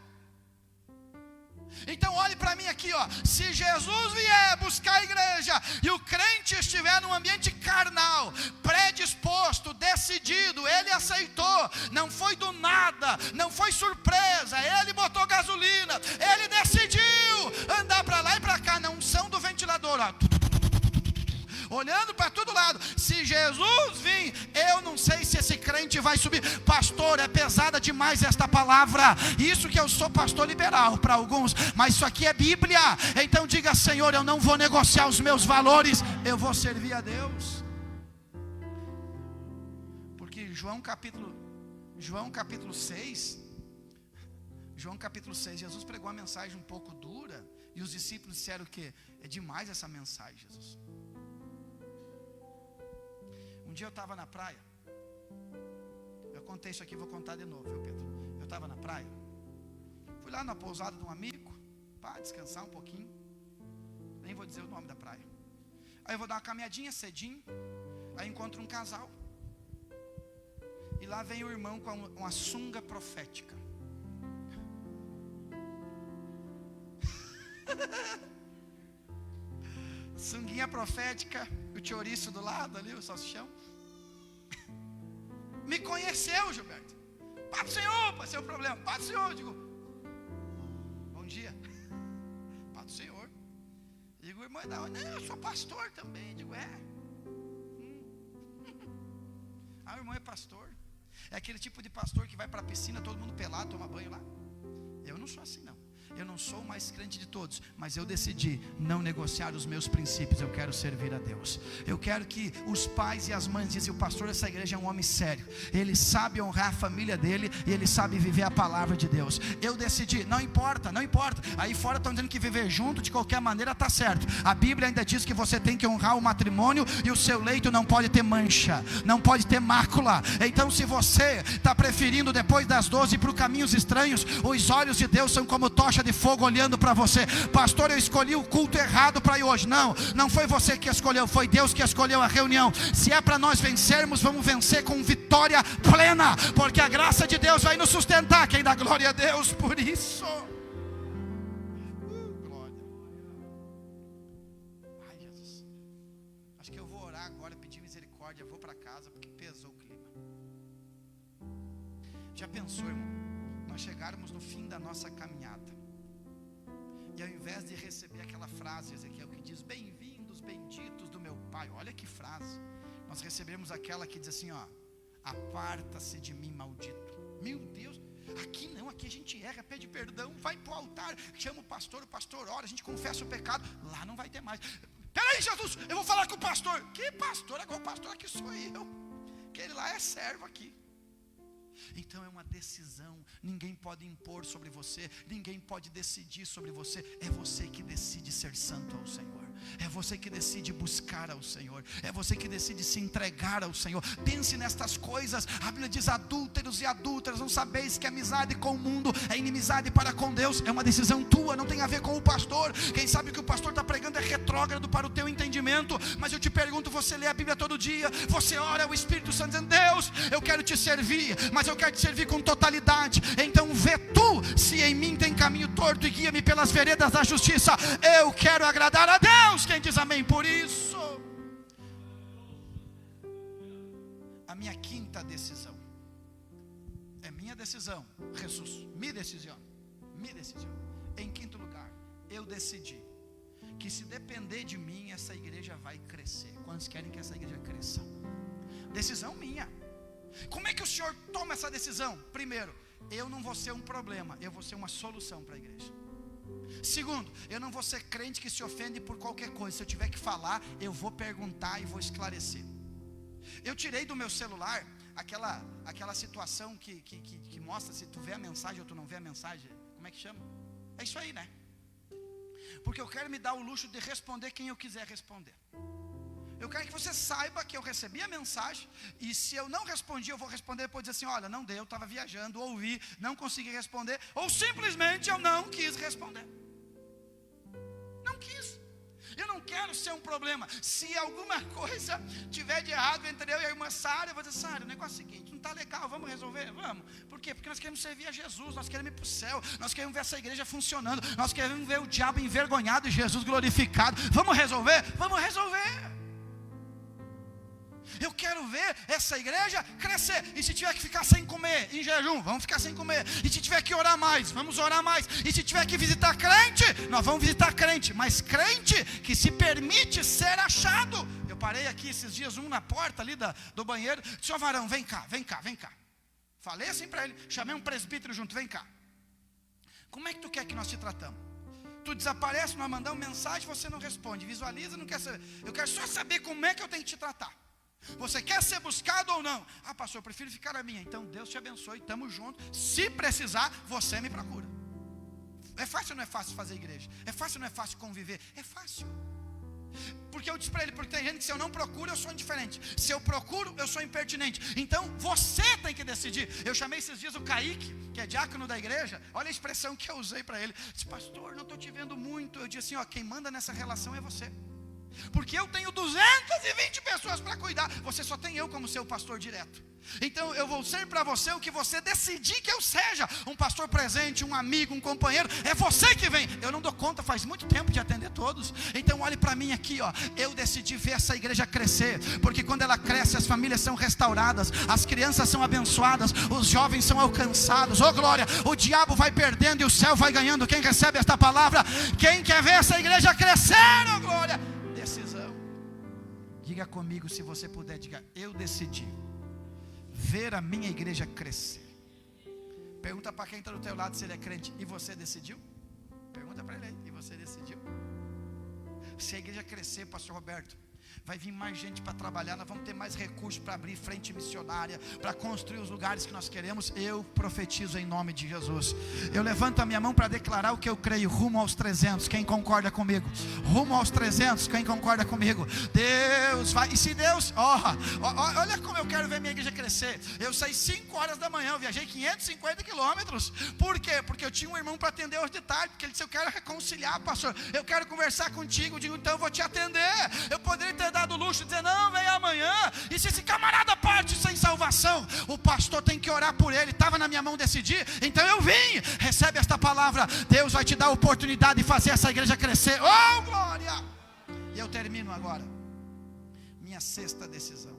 Então olhe para mim aqui, ó. Se Jesus vier buscar a igreja e o crente estiver num ambiente carnal, predisposto, decidido, ele aceitou, não foi do nada, não foi surpresa, ele botou gasolina, ele decidiu andar para lá e para cá, na unção do ventilador, ó, olhando para todo lado. Se Jesus vir, eu não sei se esse crente vai subir. Pastor, é pesada demais esta palavra. Isso que eu sou pastor liberal para alguns, mas isso aqui é Bíblia. Então diga: Senhor, eu não vou negociar os meus valores, eu vou servir a Deus. Porque João capítulo 6, Jesus pregou uma mensagem um pouco dura, e os discípulos disseram que é demais essa mensagem, Jesus. Um dia eu estava na praia. Eu contei isso aqui, vou contar de novo, viu, Pedro? Eu estava na praia. Fui lá na pousada de um amigo, para descansar um pouquinho. Nem vou dizer o nome da praia. Aí eu vou dar uma caminhadinha cedinho. Aí encontro um casal. E lá vem o irmão com uma sunga profética. Sunguinha profética, o chouriço do lado ali, o salsichão. Me conheceu, Gilberto. Pai do Senhor, pai, seu problema. Pai do Senhor, eu digo: bom dia. Pai do Senhor. Eu digo: irmão, não, eu sou pastor também. Eu digo: é. Ah, o irmão é pastor. É aquele tipo de pastor que vai para a piscina, todo mundo pelado, toma banho lá. Eu não sou assim, não. Eu não sou o mais crente de todos, mas eu decidi não negociar os meus princípios. Eu quero servir a Deus. Eu quero que os pais e as mães dizem: o pastor dessa igreja é um homem sério, ele sabe honrar a família dele, e ele sabe viver a palavra de Deus. Eu decidi, não importa. Aí fora estão dizendo que viver junto de qualquer maneira está certo. A Bíblia ainda diz que você tem que honrar o matrimônio, e o seu leito não pode ter mancha, não pode ter mácula. Então, se você está preferindo depois das 12 para caminhos estranhos, os olhos de Deus são como tocha de fogo olhando para você. Pastor, eu escolhi o culto errado para ir hoje. Não foi você que escolheu, foi Deus que escolheu a reunião. Se é para nós vencermos, vamos vencer com vitória plena, porque a graça de Deus vai nos sustentar. Quem dá glória a Deus por isso? Glória. Ai, Jesus, acho que eu vou orar agora, pedir misericórdia, vou para casa porque pesou o clima. Já pensou, irmão, nós chegarmos no fim da nossa caminhada, e ao invés de receber aquela frase, Ezequiel, que diz: bem-vindos, benditos do meu Pai, olha que frase, nós recebemos aquela que diz assim, ó: aparta-se de mim, maldito. Meu Deus, aqui não, aqui a gente erra, pede perdão, vai para o altar, chama o pastor ora, a gente confessa o pecado. Lá não vai ter mais. Peraí, Jesus, eu vou falar com o pastor. Que pastor? Agora o pastor aqui sou eu, aquele lá é servo aqui. Então é uma decisão. Ninguém pode impor sobre você, ninguém pode decidir sobre você. É você que decide ser santo ao Senhor, é você que decide buscar ao Senhor, é você que decide se entregar ao Senhor. Pense nestas coisas. A Bíblia diz: adúlteros e adúlteras, não sabeis que amizade com o mundo é inimizade para com Deus. É uma decisão tua, não tem a ver com o pastor. Quem sabe o que o pastor está pregando é retrógrado para o teu entendimento, mas eu te pergunto: você lê a Bíblia todo dia, você ora o Espírito Santo dizendo: Deus, eu quero te servir, mas eu quero te servir com totalidade. Então vê tu se em mim tem caminho torto e guia-me pelas veredas da justiça. Eu quero agradar a Deus. Quem diz amém por isso? A minha quinta decisão é minha decisão. Jesus, me decisiono. Em quinto lugar, eu decidi que se depender de mim, essa igreja vai crescer. Quantos querem que essa igreja cresça? Decisão minha. Como é que o Senhor toma essa decisão? Primeiro, eu não vou ser um problema, eu vou ser uma solução para a igreja. Segundo, eu não vou ser crente que se ofende por qualquer coisa. Se eu tiver que falar, eu vou perguntar e vou esclarecer. Eu tirei do meu celular aquela situação que mostra se tu vê a mensagem ou tu não vê a mensagem. Como é que chama? É isso aí, né? Porque eu quero me dar o luxo de responder quem eu quiser responder. Eu quero que você saiba que eu recebi a mensagem, e se eu não respondi, eu vou responder depois, dizer assim: olha, não deu, estava viajando, ouvi, não consegui responder, ou simplesmente eu não quis responder. quero ser um problema. Se alguma coisa tiver de errado entre eu e a irmã Sara, eu vou dizer: Sara, o negócio é o seguinte, não está legal, vamos resolver? Vamos. Por quê? Porque nós queremos servir a Jesus, nós queremos ir para o céu, nós queremos ver essa igreja funcionando, nós queremos ver o diabo envergonhado e Jesus glorificado. Vamos resolver? Vamos resolver. Eu quero ver essa igreja crescer. E se tiver que ficar sem comer, em jejum, vamos ficar sem comer. E se tiver que orar mais, vamos orar mais. E se tiver que visitar crente, nós vamos visitar crente. Mas crente que se permite ser achado. Eu parei aqui esses dias, um na porta ali do banheiro. Senhor varão, vem cá, vem cá, vem cá. Falei assim para ele, chamei um presbítero junto, vem cá. Como é que tu quer que nós te tratamos? Tu desaparece, nós mandamos mensagem, você não responde. Visualiza, não quer saber. Eu quero só saber como é que eu tenho que te tratar. Você quer ser buscado ou não? Ah, pastor, eu prefiro ficar na minha. Então Deus te abençoe, estamos juntos. Se precisar, você me procura. É fácil ou não é fácil fazer igreja? É fácil ou não é fácil conviver? É fácil. Porque eu disse para ele, porque tem gente que se eu não procuro, eu sou indiferente. Se eu procuro, eu sou impertinente. Então você tem que decidir. Eu chamei esses dias o Kaique, que é diácono da igreja. Olha a expressão que eu usei para ele. Disse: pastor, não estou te vendo muito. Eu disse assim: ó, quem manda nessa relação é você. Porque eu tenho 220 pessoas para cuidar. Você só tem eu como seu pastor direto. Então eu vou ser para você o que você decidir que eu seja. Um pastor presente, um amigo, um companheiro. É você que vem. Eu não dou conta, faz muito tempo de atender todos. Então olhe para mim aqui, ó. Eu decidi ver essa igreja crescer. Porque quando ela cresce, as famílias são restauradas, as crianças são abençoadas, os jovens são alcançados. Oh glória, o diabo vai perdendo e o céu vai ganhando. Quem recebe esta palavra? Quem quer ver essa igreja crescer? Oh glória. Decisão. Diga comigo, se você puder, diga: eu decidi ver a minha igreja crescer. Pergunta para quem está do teu lado se ele é crente. E você decidiu? Pergunta para ele aí. E você decidiu? Se a igreja crescer, pastor Roberto, vai vir mais gente para trabalhar, nós vamos ter mais recursos para abrir frente missionária, para construir os lugares que nós queremos. Eu profetizo em nome de Jesus. Eu levanto a minha mão para declarar o que eu creio, rumo aos 300, quem concorda comigo? Rumo aos 300, quem concorda comigo? Deus vai, e se Deus, olha como eu quero ver minha igreja crescer. Eu saí 5 horas da manhã, eu viajei 550 quilômetros. Por quê? Porque eu tinha um irmão para atender hoje de tarde, porque ele disse: eu quero reconciliar, pastor, eu quero conversar contigo. Eu digo: então eu vou te atender. Eu poderia ter dado luxo, dizer: não, vem amanhã. E se esse camarada parte sem salvação, o pastor tem que orar por ele. Estava na minha mão decidir, então eu vim. Recebe esta palavra. Deus vai te dar a oportunidade de fazer essa igreja crescer. Oh glória. E eu termino agora. Minha 6ª decisão,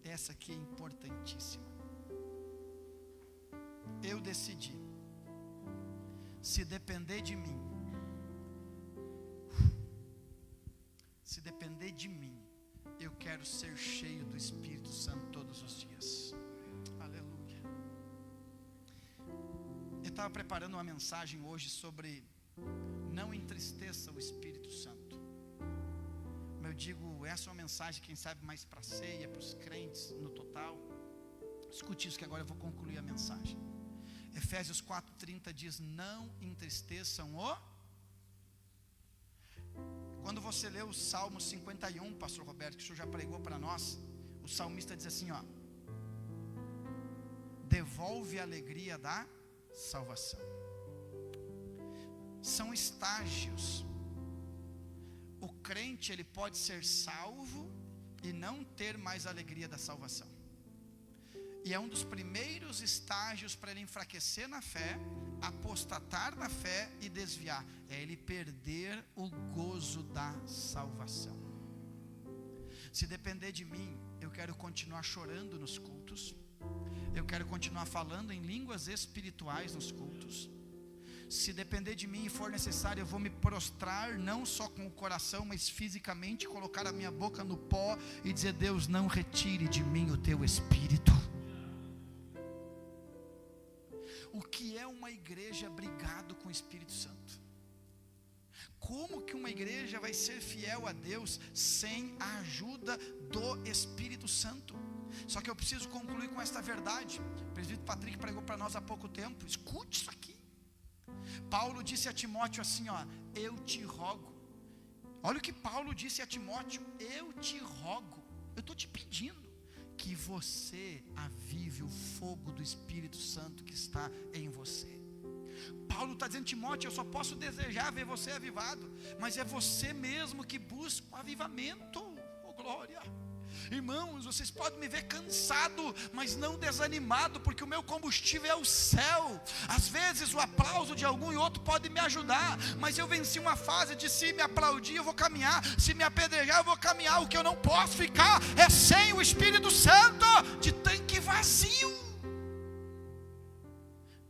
essa aqui é importantíssima. Eu decidi, se depender de mim, se depender de mim, eu quero ser cheio do Espírito Santo todos os dias. Aleluia. Eu estava preparando uma mensagem hoje sobre não entristeça o Espírito Santo. Eu digo, essa é uma mensagem, quem sabe, mais para a ceia, para os crentes no total. Escute isso que agora eu vou concluir a mensagem. Efésios 4:30 diz: não entristeçam o... Quando você lê o Salmo 51, pastor Roberto, que o senhor já pregou para nós, o salmista diz assim, ó: devolve a alegria da salvação. São estágios. O crente, ele pode ser salvo e não ter mais a alegria da salvação. E é um dos primeiros estágios para ele enfraquecer na fé, apostatar na fé e desviar. É ele perder o gozo da salvação. Se depender de mim, eu quero continuar chorando nos cultos. Eu quero continuar falando em línguas espirituais nos cultos. Se depender de mim e for necessário, eu vou me prostrar, não só com o coração, mas fisicamente, colocar a minha boca no pó e dizer: Deus, não retire de mim o teu Espírito. O que é uma igreja brigado com o Espírito Santo? Como que uma igreja vai ser fiel a Deus sem a ajuda do Espírito Santo? Só que eu preciso concluir com esta verdade. O presbítero Patrick pregou para nós há pouco tempo. Escute isso aqui. Paulo disse a Timóteo assim, ó: eu te rogo. Olha o que Paulo disse a Timóteo: eu te rogo, eu estou te pedindo que você avive o fogo do Espírito Santo que está em você. Paulo está dizendo: Timóteo, eu só posso desejar ver você avivado, mas é você mesmo que busca o avivamento. Oh glória! Irmãos, vocês podem me ver cansado, mas não desanimado, porque o meu combustível é o céu. Às vezes o aplauso de algum e outro pode me ajudar, mas eu venci uma fase de: se me aplaudir eu vou caminhar, se me apedrejar eu vou caminhar. O que eu não posso ficar é sem o Espírito Santo, de tanque vazio.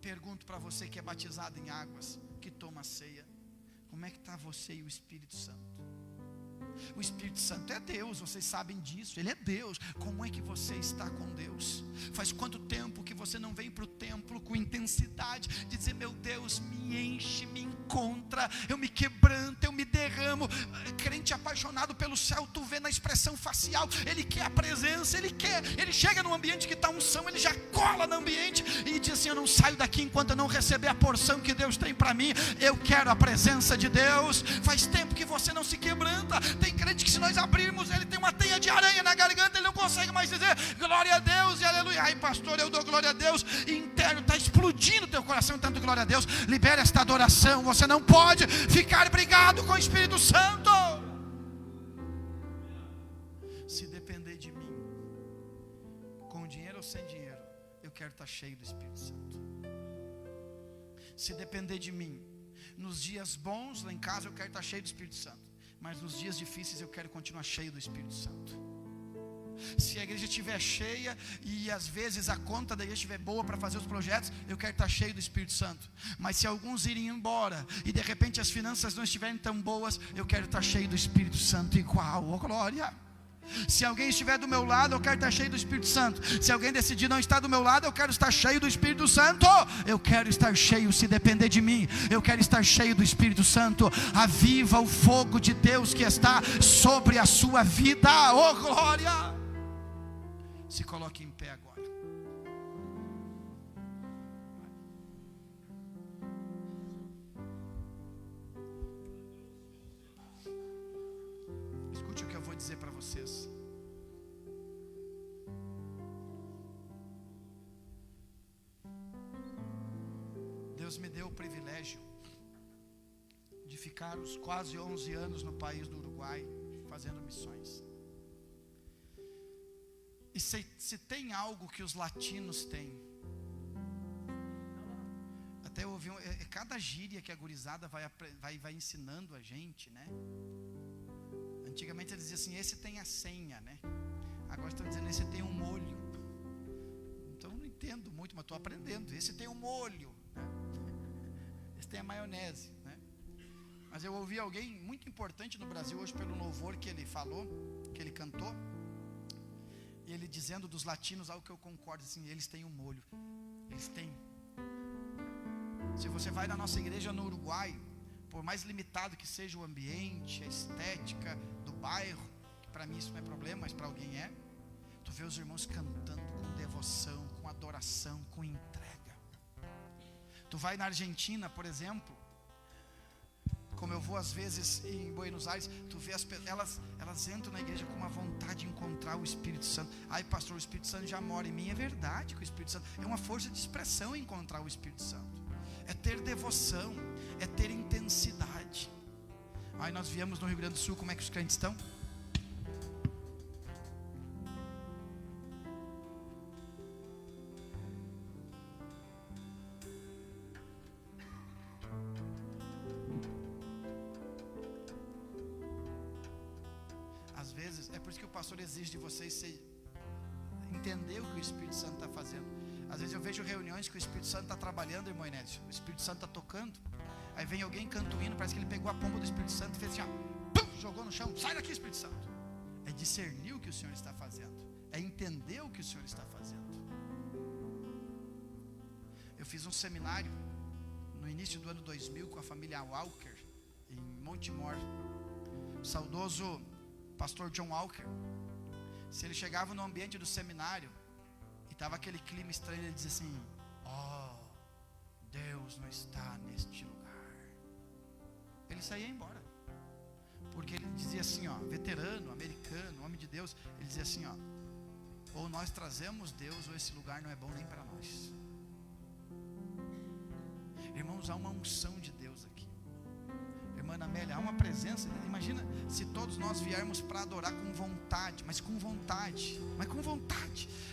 Pergunto para você que é batizado em águas, que toma ceia: como é que está você e o Espírito Santo? O Espírito Santo é Deus, vocês sabem disso, Ele é Deus. Como é que você está com Deus? Faz quanto tempo que você não vem para o templo com intensidade, de dizer: meu Deus, me enche, me encontra, eu me quebranto, eu me derramo. Crente apaixonado pelo céu, tu vê na expressão facial, ele quer a presença, ele chega num ambiente que está unção, ele já cola no ambiente e diz assim: eu não saio daqui enquanto eu não receber a porção que Deus tem para mim. Eu quero a presença de Deus. Faz tempo que você não se quebranta. Tem crente que, se nós abrirmos, ele tem uma teia de aranha na garganta, ele não consegue mais dizer glória a Deus e aleluia. Ai pastor, eu dou glória a Deus, e interno está explodindo o teu coração, tanto glória a Deus. Libera esta adoração. Você não pode ficar brigado com o Espírito Santo. Se depender de mim, com dinheiro ou sem dinheiro, eu quero estar cheio do Espírito Santo. Se depender de mim, nos dias bons lá em casa eu quero estar cheio do Espírito Santo, mas nos dias difíceis eu quero continuar cheio do Espírito Santo. Se a igreja estiver cheia e às vezes a conta da igreja estiver boa para fazer os projetos, eu quero estar cheio do Espírito Santo. Mas se alguns irem embora e de repente as finanças não estiverem tão boas, eu quero estar cheio do Espírito Santo igual. Oh glória! Se alguém estiver do meu lado, eu quero estar cheio do Espírito Santo. Se alguém decidir não estar do meu lado, eu quero estar cheio do Espírito Santo. Eu quero estar cheio, se depender de mim, eu quero estar cheio do Espírito Santo. Aviva o fogo de Deus que está sobre a sua vida. Oh glória! Se coloque em pé agora. Escute o que eu vou dizer para vocês. Deus me deu o privilégio de ficar os quase 11 anos no país do Uruguai, fazendo missões. E se tem algo que os latinos têm, até eu ouvi, cada gíria que a gurizada vai ensinando a gente, né? Antigamente eles diziam assim: esse tem a senha, né? Agora estão dizendo: esse tem um molho. Então eu não entendo muito, mas estou aprendendo. Esse tem um molho, né? Esse tem a maionese, né? Mas eu ouvi alguém muito importante no Brasil hoje, pelo louvor que ele falou, que ele cantou, e ele dizendo dos latinos algo que eu concordo, assim: eles têm um molho. Eles têm. Se você vai na nossa igreja no Uruguai, por mais limitado que seja o ambiente, a estética do bairro, que para mim isso não é problema, mas para alguém é, tu vê os irmãos cantando com devoção, com adoração, com entrega. Tu vai na Argentina, por exemplo, como eu vou às vezes em Buenos Aires, tu vê elas entram na igreja com uma vontade de encontrar o Espírito Santo. Ai pastor, o Espírito Santo já mora em mim. É verdade que o Espírito Santo é uma força de expressão, encontrar o Espírito Santo. É ter devoção, é ter intensidade. Aí nós viemos no Rio Grande do Sul, como é que os crentes estão? Às vezes, é por isso que o pastor exige de vocês entender o que o Espírito Santo está fazendo. Às vezes eu vejo reuniões que o Espírito Santo está trabalhando, irmão Inécio. O Espírito Santo está tocando. Aí vem alguém canta o hino, parece que ele pegou a pomba do Espírito Santo e fez assim, ó, pum, jogou no chão. Sai daqui, Espírito Santo. É discernir o que o Senhor está fazendo. É entender o que o Senhor está fazendo. Eu fiz um seminário no início do ano 2000 com a família Walker, em Montemor. O saudoso pastor John Walker, se ele chegava no ambiente do seminário e estava aquele clima estranho, ele dizia assim: oh, Deus não está neste lugar. Ele saía embora, porque ele dizia assim, ó, veterano, americano, homem de Deus, ele dizia assim, ó, ou nós trazemos Deus, ou esse lugar não é bom nem para nós. Irmãos, há uma unção de Deus aqui. Irmã Amélia, há uma presença. Imagina se todos nós viermos para adorar com vontade, mas com vontade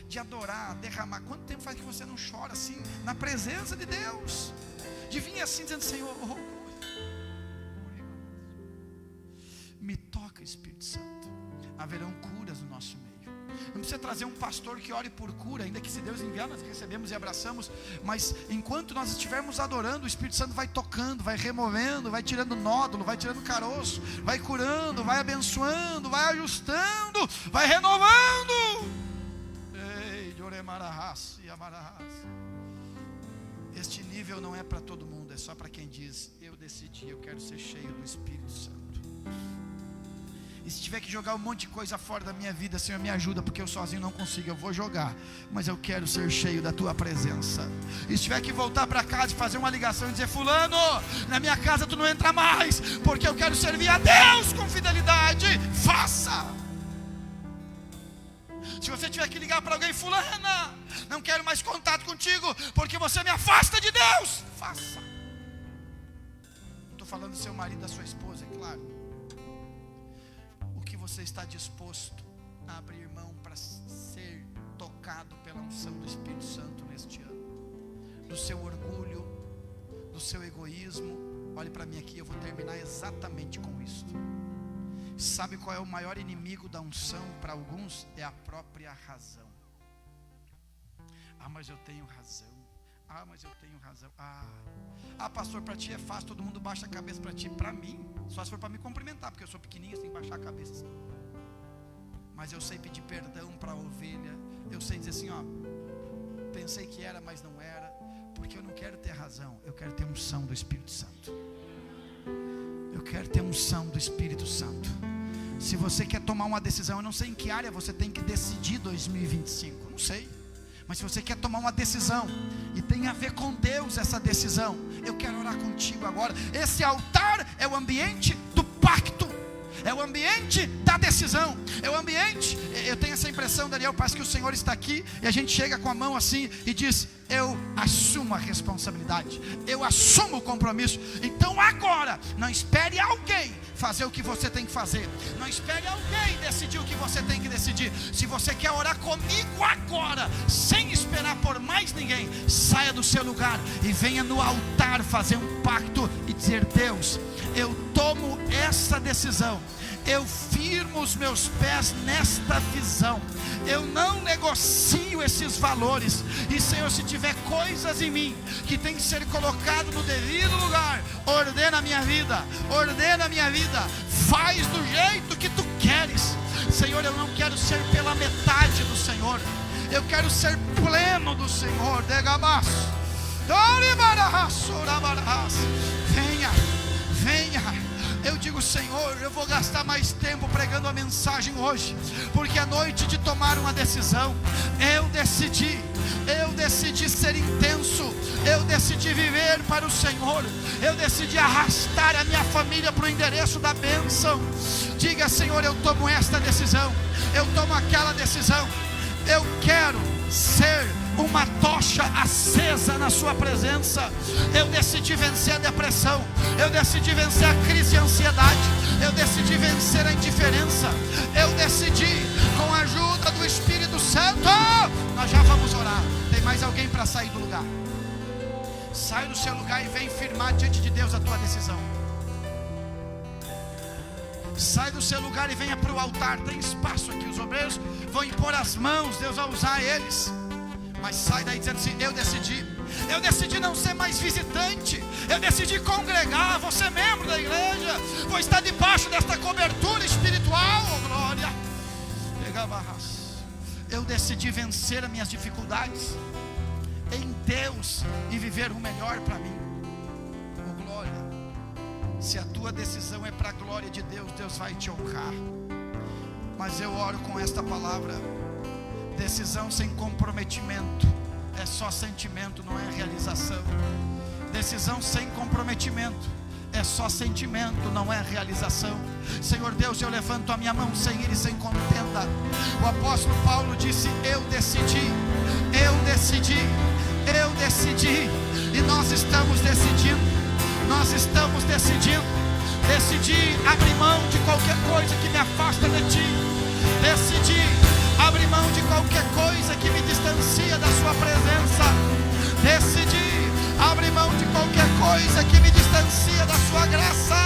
de adorar, derramar. Quanto tempo faz que você não chora assim, na presença de Deus? De vir assim dizendo: Senhor, me toca, Espírito Santo. Haverão curas no nosso meio. Não precisa trazer um pastor que ore por cura, ainda que se Deus enviar, nós recebemos e abraçamos. Mas enquanto nós estivermos adorando, o Espírito Santo vai tocando, vai removendo, vai tirando nódulo, vai tirando caroço, vai curando, vai abençoando, vai ajustando, vai renovando. Ei, Joremarahas e Amarahas. Este nível não é para todo mundo, é só para quem diz: eu decidi, eu quero ser cheio do Espírito Santo. E se tiver que jogar um monte de coisa fora da minha vida, Senhor, me ajuda, porque eu sozinho não consigo. Eu vou jogar, mas eu quero ser cheio da tua presença. E se tiver que voltar para casa e fazer uma ligação e dizer: fulano, na minha casa tu não entra mais, porque eu quero servir a Deus com fidelidade, faça. Se você tiver que ligar para alguém: fulana, não quero mais contato contigo, porque você me afasta de Deus, faça. Estou falando do seu marido, da sua esposa, é claro. Você está disposto a abrir mão para ser tocado pela unção do Espírito Santo neste ano? Do seu orgulho, do seu egoísmo. Olhe para mim aqui, eu vou terminar exatamente com isso. Sabe qual é o maior inimigo da unção para alguns? É a própria razão. Ah, mas eu tenho razão. Ah, mas eu tenho razão. Pastor, para ti é fácil, todo mundo baixa a cabeça para ti. Para mim, só se for para me cumprimentar, porque eu sou pequenininho, você tem que baixar a cabeça assim. Mas eu sei pedir perdão para a ovelha. Eu sei dizer assim: ó, pensei que era, mas não era. Porque eu não quero ter razão, eu quero ter unção do Espírito Santo. Eu quero ter unção do Espírito Santo. Se você quer tomar uma decisão, eu não sei em que área você tem que decidir 2025, não sei. Mas se você quer tomar uma decisão e tem a ver com Deus essa decisão, eu quero orar contigo agora. Esse altar é o ambiente do pacto, é o ambiente da decisão, é o ambiente. Eu tenho essa impressão, Daniel, parece que o Senhor está aqui e a gente chega com a mão assim e diz: eu assumo a responsabilidade, eu assumo o compromisso. Então agora, não espere alguém fazer o que você tem que fazer, não espere alguém decidir o que você tem que decidir. Se você quer orar comigo agora, sem esperar por mais ninguém, saia do seu lugar e venha no altar fazer um pacto e dizer: Deus, eu tomo essa decisão, eu firmo os meus pés nesta visão, eu não negocio esses valores. E Senhor, se tiver coisas em mim que tem que ser colocado no devido lugar, ordena a minha vida, faz do jeito que tu queres. Senhor, eu não quero ser pela metade do Senhor, eu quero ser pleno do Senhor. Venha. Eu digo: Senhor, eu vou gastar mais tempo pregando a mensagem hoje, porque é noite de tomar uma decisão. Eu decidi ser intenso, eu decidi viver para o Senhor, eu decidi arrastar a minha família para o endereço da bênção. Diga: Senhor, eu tomo esta decisão, eu tomo aquela decisão. Eu quero ser uma tocha acesa na sua presença. Eu decidi vencer a depressão, eu decidi vencer a crise de ansiedade, eu decidi vencer a indiferença, eu decidi, com a ajuda do Espírito Santo. Nós já vamos orar. Tem mais alguém para sair do lugar? Sai do seu lugar e vem firmar diante de Deus a tua decisão. Sai do seu lugar e venha para o altar. Tem espaço aqui, os obreiros vão impor as mãos, Deus vai usar eles. Mas sai daí dizendo assim: eu decidi não ser mais visitante, eu decidi congregar, vou ser membro da igreja, vou estar debaixo desta cobertura espiritual. Oh glória. Eu decidi vencer as minhas dificuldades em Deus e viver o melhor para mim. Oh glória. Se a tua decisão é para a glória de Deus, Deus vai te honrar. Mas eu oro com esta palavra: decisão sem comprometimento é só sentimento, não é realização. Decisão sem comprometimento é só sentimento, não é realização. Senhor Deus, eu levanto a minha mão sem ira e sem contenda. O apóstolo Paulo disse: eu decidi. E nós estamos estamos decidindo decidir abrir mão de qualquer coisa que me afasta de Ti, decidir abrir mão de qualquer coisa que me distancia da Sua presença, decidir abrir mão de qualquer coisa que me distancia da Sua graça.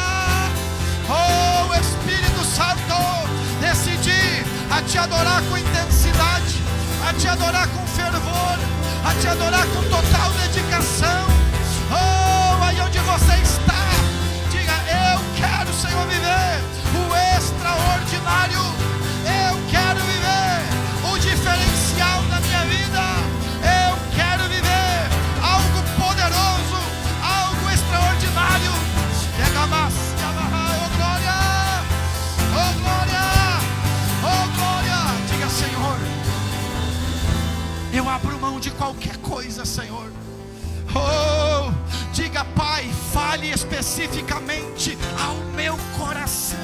Oh Espírito Santo, decidir a Te adorar com intensidade, a Te adorar com fervor, a Te adorar com total dedicação. Oh, aí onde você está, diga: eu quero, Senhor, viver o extraordinário, eu quero viver o diferencial da minha vida, eu quero viver algo poderoso, algo extraordinário. Oh glória, oh glória, oh glória. Diga: Senhor, eu abro mão de qualquer coisa, Senhor. Oh, diga: Pai, fale especificamente ao meu coração.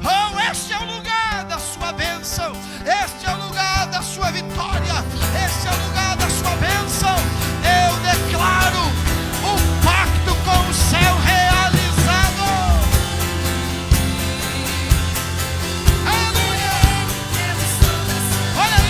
Oh, este é o lugar da Sua bênção, este é o lugar da Sua vitória, este é o lugar da Sua bênção. Eu declaro um pacto com o céu realizado. Aleluia! Olha aí!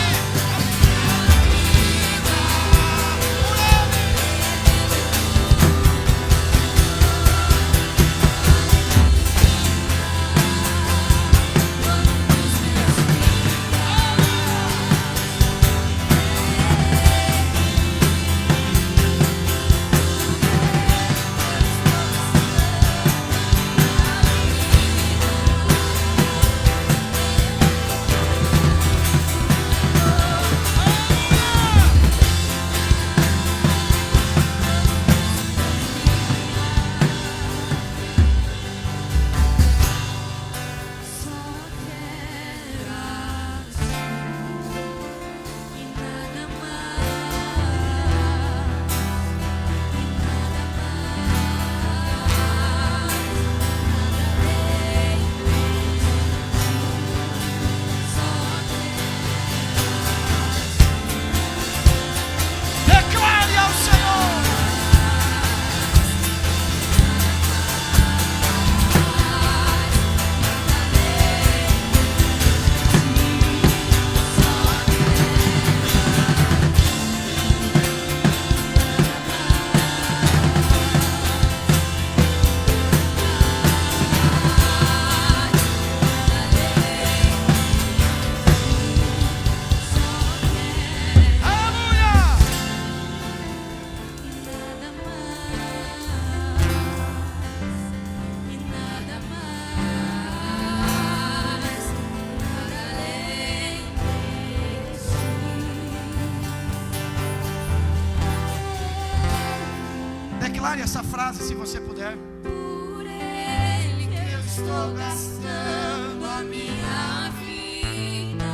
Declare essa frase, se você puder. Por Ele que eu estou gastando a minha vida,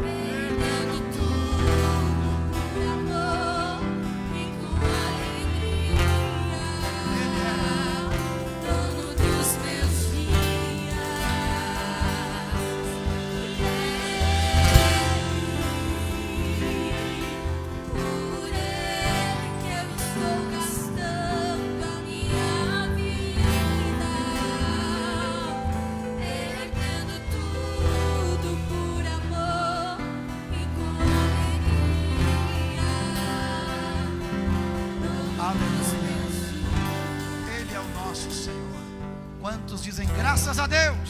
perdendo tudo por amor e com alegria, dono dos meus dias. Por Ele que eu estou gastando a minha vida, perdendo tudo por amor e com alegria. Aleluia. Ele é o nosso Senhor. Quantos dizem graças a Deus?